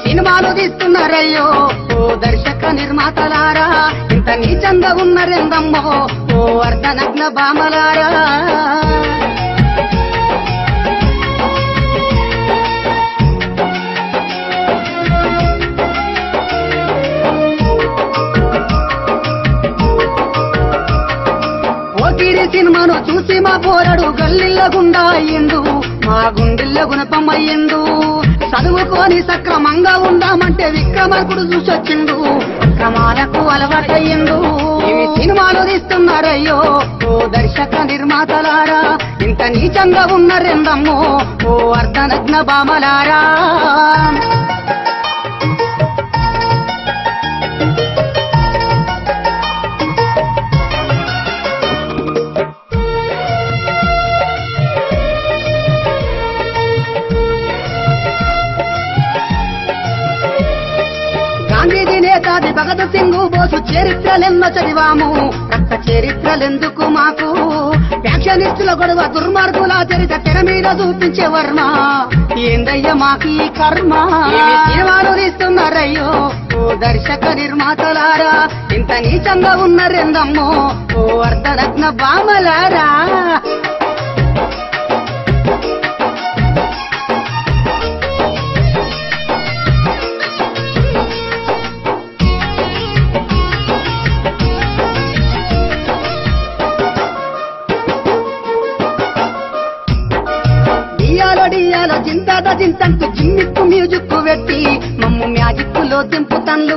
సినిమాలు తీస్తున్నారయ్యో ఓ దర్శక నిర్మాతలారా ఇంత నీచంగా ఉన్నారెందమ్మో ఓ అర్ధనగ్న బామలారా సినిమాను చూసి మా పోరడు గల్లిల్ల గుండా అయ్యిండు మా గుండెల్ల గుణపమయ్యిండు చదువుకొని సక్రమంగా ఉందామంటే విక్రమార్కుడు చూసొచ్చిండు క్రమాలకు అలవాటయ్యిండు ఇవి సినిమాలు తీస్తున్నారయ్యో ఓ దర్శక నిర్మాతలారా ఇంత నీచంగా ఉన్నారెందమ్మో ఓ అర్ధనగ్న బామలారా గాంధీజీ నేతాజీ భగత్ సింగ్ బోసు చరిత్రలెన్నో చదివాము రక్త చరిత్రలెందుకు మాకు ఫ్యాక్షనిస్టుల గొడవ దుర్మార్గుల చరిత్ర తెర మీద చూపించే వర్మ ఏందయ్య మాకు ఈ కర్మ సినిమాలు తీస్తున్నారయ్యో ఓ దర్శక నిర్మాతలారా ఇంత నీచంగా ఉన్నారెందమ్మో ఓ అర్ధనగ్న బామలారా డియాలో జింతాద జింతంటూ జిమ్మిక్కు మ్యూజిక్ పెట్టి మమ్ము మ్యాజిక్కులో దింపుతండు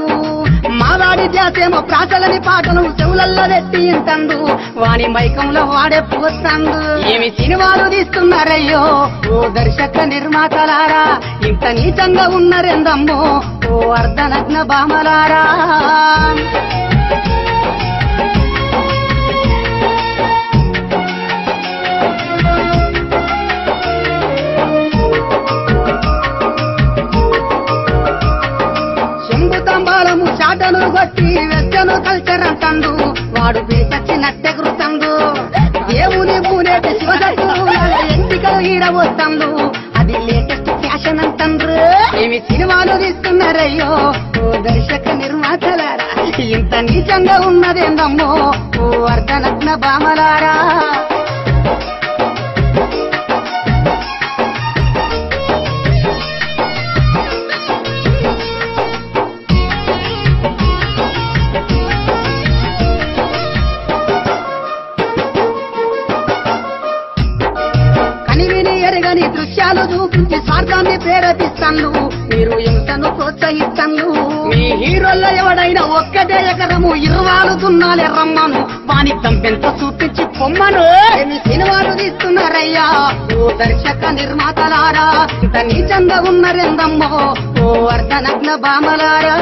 మావాడి ధ్యాసేమో ప్రాసలని పాటలు చెవులల్లో పెట్టి ఇంతండు వాని మైకంలో వాడే పోతాండు ఏమి సినిమాలు తీస్తున్నారయ్యో ఓ దర్శక నిర్మాతలారా ఇంత నీచంగా ఉన్నారెందమ్మో ఓ అర్ధనగ్న బామలారా శంభుతంబాలము చాటను కొట్టి వెచ్చను కల్చర్ అంటాడు వాడు పిలిచచ్చినట్టెగురుతాడు దేవుని పూనేటి శివశక్తులు ఎంటికలు ఈడబోతాడు అది లేటెస్ట్ ఫ్యాషన్ అంటారు ఏమి సినిమాలు తీస్తున్నారయ్యో ఓ దర్శక నిర్మాతలారా ఇంత నీచంగా ఉన్నదేందమ్మో ఓ అర్ధనగ్న బామలారా ఎరగని దృశ్యాలు చూపించి స్వార్థాన్ని ప్రేరేపిస్తాను మీరు హింసను ప్రోత్సహిస్తాను మీ హీరోల్లో ఎవడైనా ఒక్కటే ఎకరము ఇరువాలుతున్నాలే రమ్మను వాని దంపెంత చూపించి పొమ్మను సినిమాలు తీస్తున్నారయ్యా ఓ దర్శక నిర్మాతలారా ఇంత నీచంగా ఉన్నారెందమ్మో ఓ అర్ధనగ్న బామలారా